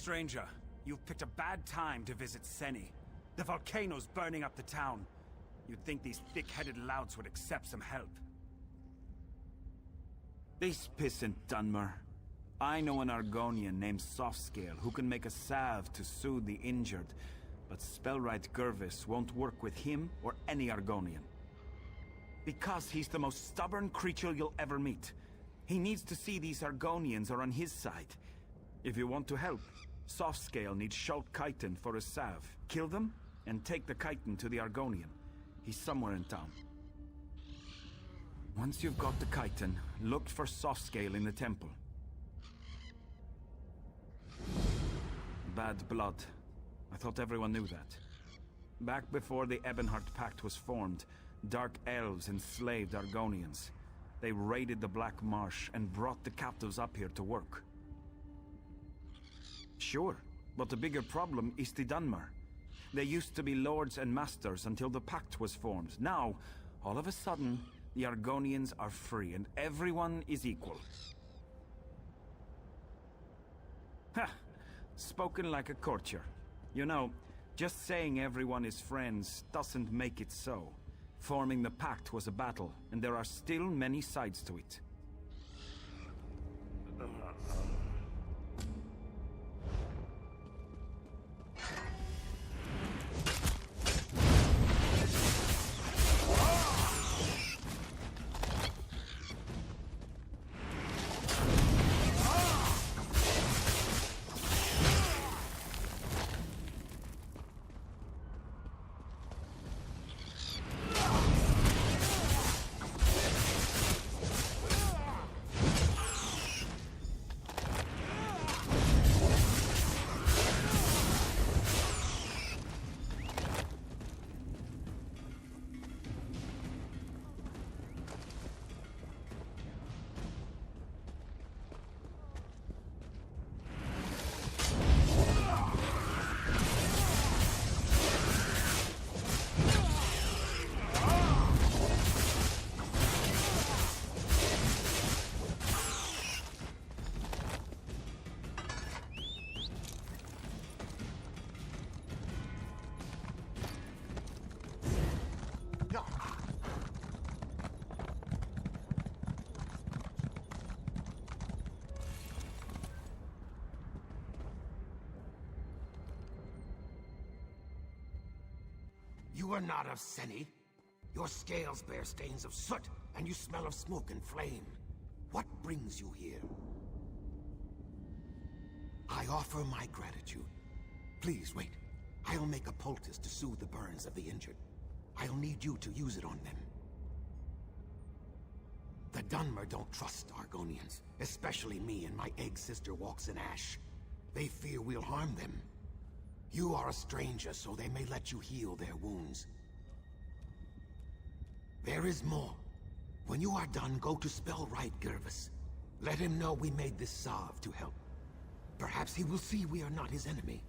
stranger. You've picked a bad time to visit Seni. The volcano's burning up the town. You'd think these thick-headed louts would accept some help. This pissant Dunmer. I know an Argonian named Softscale who can make a salve to soothe the injured, but Spellwright Gervis won't work with him or any Argonian. Because he's the most stubborn creature you'll ever meet. He needs to see these Argonians are on his side. If you want to help, Softscale needs Schult Chiton for a salve. Kill them, and take the Chiton to the Argonian. He's somewhere in town. Once you've got the Chiton, look for Softscale in the temple. Bad blood. I thought everyone knew that. Back before the Ebonheart Pact was formed, Dark Elves enslaved Argonians. They raided the Black Marsh and brought the captives up here to work. Sure, but the bigger problem is the Dunmer. They used to be lords and masters until the pact was formed. Now, all of a sudden, the Argonians are free and everyone is equal. Ha! Spoken like a courtier. You know, just saying everyone is friends doesn't make it so. Forming the pact was a battle, and there are still many sides to it. You are not of Seni. Your scales bear stains of soot, and you smell of smoke and flame. What brings you here? I offer my gratitude. Please wait. I'll make a poultice to soothe the burns of the injured. I'll need you to use it on them. The Dunmer don't trust Argonians, especially me and my egg sister walks in ash. They fear we'll harm them. You are a stranger, so they may let you heal their wounds. There is more. When you are done, go to Spellwright Gervis. Let him know we made this salve to help. Perhaps he will see we are not his enemy.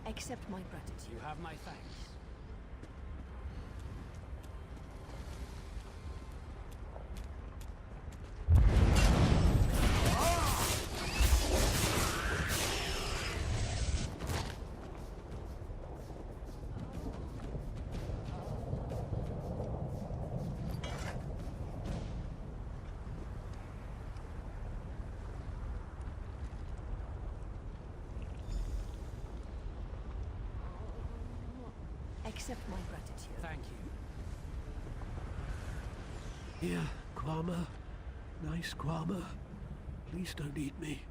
Accept my gratitude. You have my thanks. Accept my gratitude. Thank you. Here, Kwama. Nice Kwama. Please don't eat me.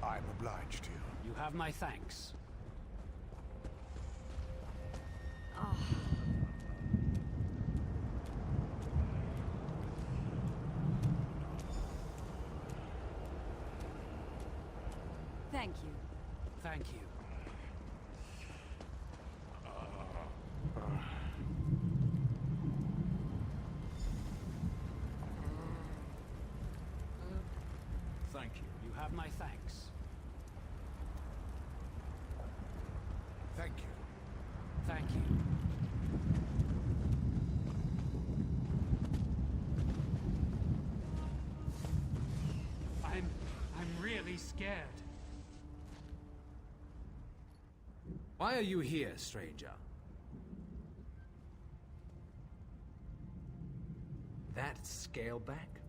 I'm obliged to you. You have my thanks. Thank you. Thank you. Thank you. You have my thanks. Thank you. Thank you. I'm really scared. Why are you here, stranger? That scaleback?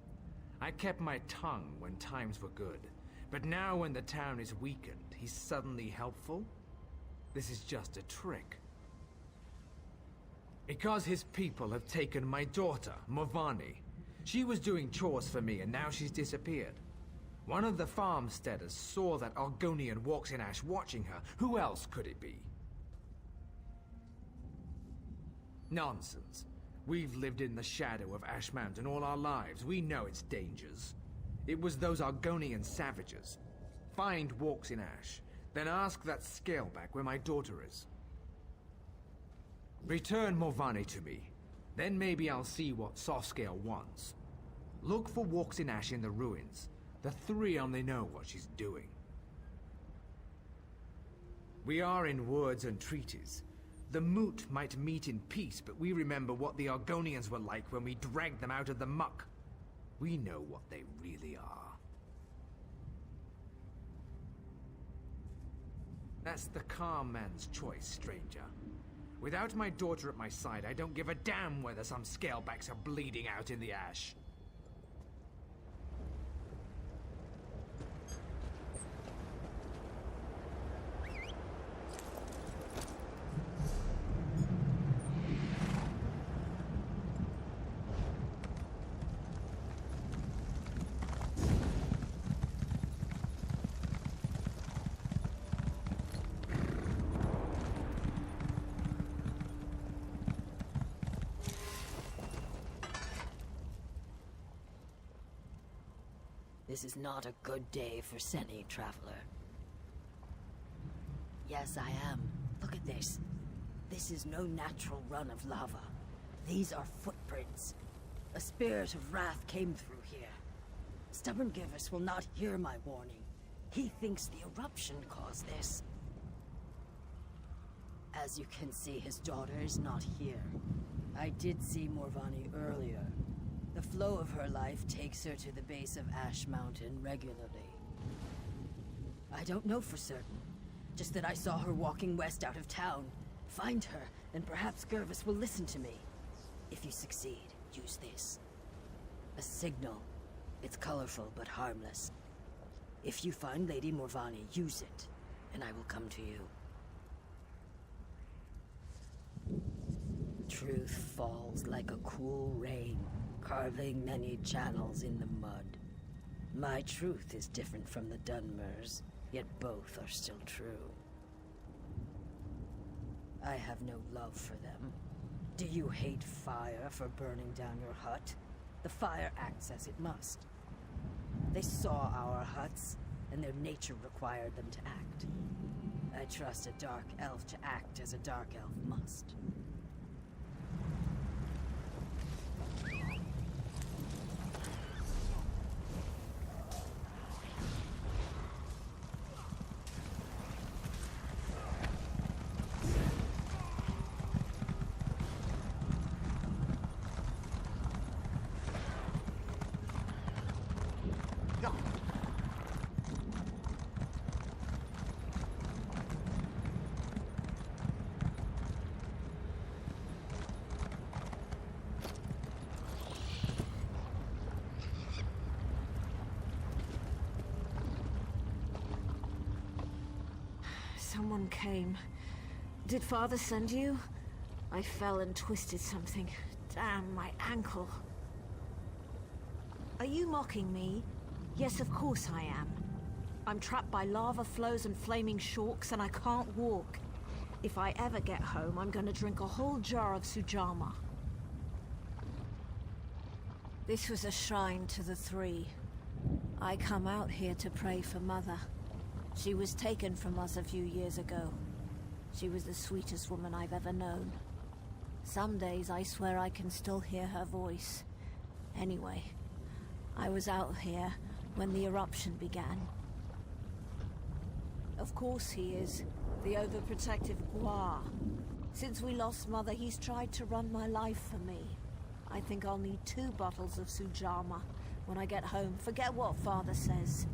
I kept my tongue when times were good, but now when the town is weakened, he's suddenly helpful? This is just a trick. Because his people have taken my daughter, Morvani. She was doing chores for me and now she's disappeared. One of the farmsteaders saw that Argonian walks in ash watching her. Who else could it be? Nonsense. We've lived in the shadow of Ash Mountain all our lives. We know its dangers. It was those Argonian savages. Find walks in ash, then ask that scaleback where my daughter is. Return Morvani to me. Then maybe I'll see what Softscale wants. Look for walks in ash in the ruins. The three only know what she's doing. We are in words and treaties. The Moot might meet in peace, but we remember what the Argonians were like when we dragged them out of the muck. We know what they really are. That's the calm man's choice, stranger. Without my daughter at my side, I don't give a damn whether some scalebacks are bleeding out in the ash. This is not a good day for any traveler. Yes, I am. Look at this. This is no natural run of lava. These are footprints. A spirit of wrath came through here. Stubborn Givus will not hear my warning. He thinks the eruption caused this. As you can see, his daughter is not here. I did see Morvani earlier. The flow of her life takes her to the base of Ash Mountain regularly. I don't know for certain, just that I saw her walking west out of town. Find her, and perhaps Gervis will listen to me. If you succeed, use this. A signal. It's colorful but harmless. If you find Lady Morvani, use it, and I will come to you. Truth falls like a cool rain, carving many channels in the mud. My truth is different from the Dunmers, yet both are still true. I have no love for them. Do you hate fire for burning down your hut? The fire acts as it must. They saw our huts, and their nature required them to act. I trust a dark elf to act as a dark elf must. Someone came. Did Father send you? I fell and twisted something. Damn, my ankle. Are you mocking me? Yes, of course I am. I'm trapped by lava flows and flaming shorks, and I can't walk. If I ever get home, I'm gonna drink a whole jar of Sujama. This was a shrine to the three. I come out here to pray for Mother. She was taken from us a few years ago. She was the sweetest woman I've ever known. Some days I swear I can still hear her voice. Anyway, I was out here when the eruption began. Of course he is, the overprotective Gua. Since we lost Mother, he's tried to run my life for me. I think I'll need 2 bottles of Sujama when I get home. Forget what Father says.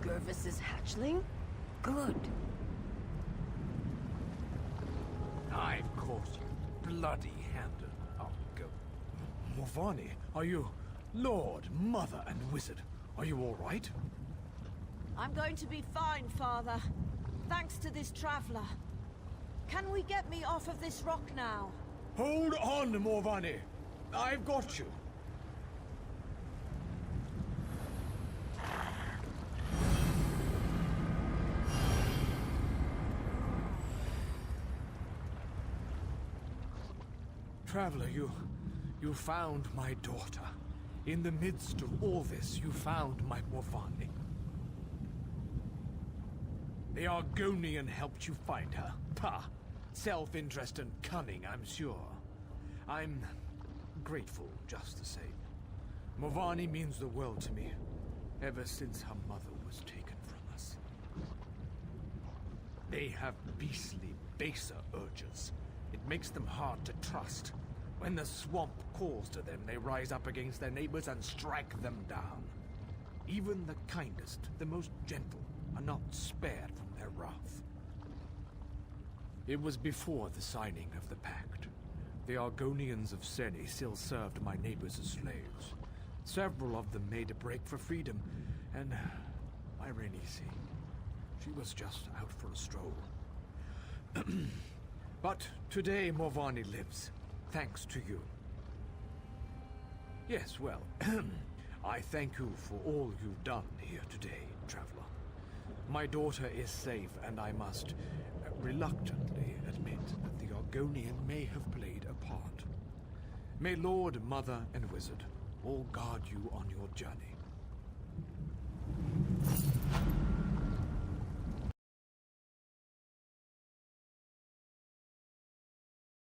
Gervis's hatchling? Good. I've caught you, bloody-handed. I'll go. Morvani, are you... Lord, Mother, and Wizard? Are you all right? I'm going to be fine, Father. Thanks to this traveler. Can we get me off of this rock now? Hold on, Morvani. I've got you. Traveler, you found my daughter. In the midst of all this, you found my Morvani. The Argonian helped you find her. Pah! Self-interest and cunning, I'm sure. I'm grateful, just the same. Morvani means the world to me, ever since her mother was taken from us. They have beastly, baser urges. It makes them hard to trust. When the swamp calls to them, they rise up against their neighbors and strike them down. Even the kindest, the most gentle, are not spared from their wrath. It was before the signing of the pact. The Argonians of Seni still served my neighbors as slaves. Several of them made a break for freedom, and my Renisi, she was just out for a stroll. But today Morvani lives, thanks to you. Yes, well, I thank you for all you've done here today, traveler. My daughter is safe, and I must reluctantly admit that the Argonian may have played a part. May Lord, Mother, and Wizard all guard you on your journey.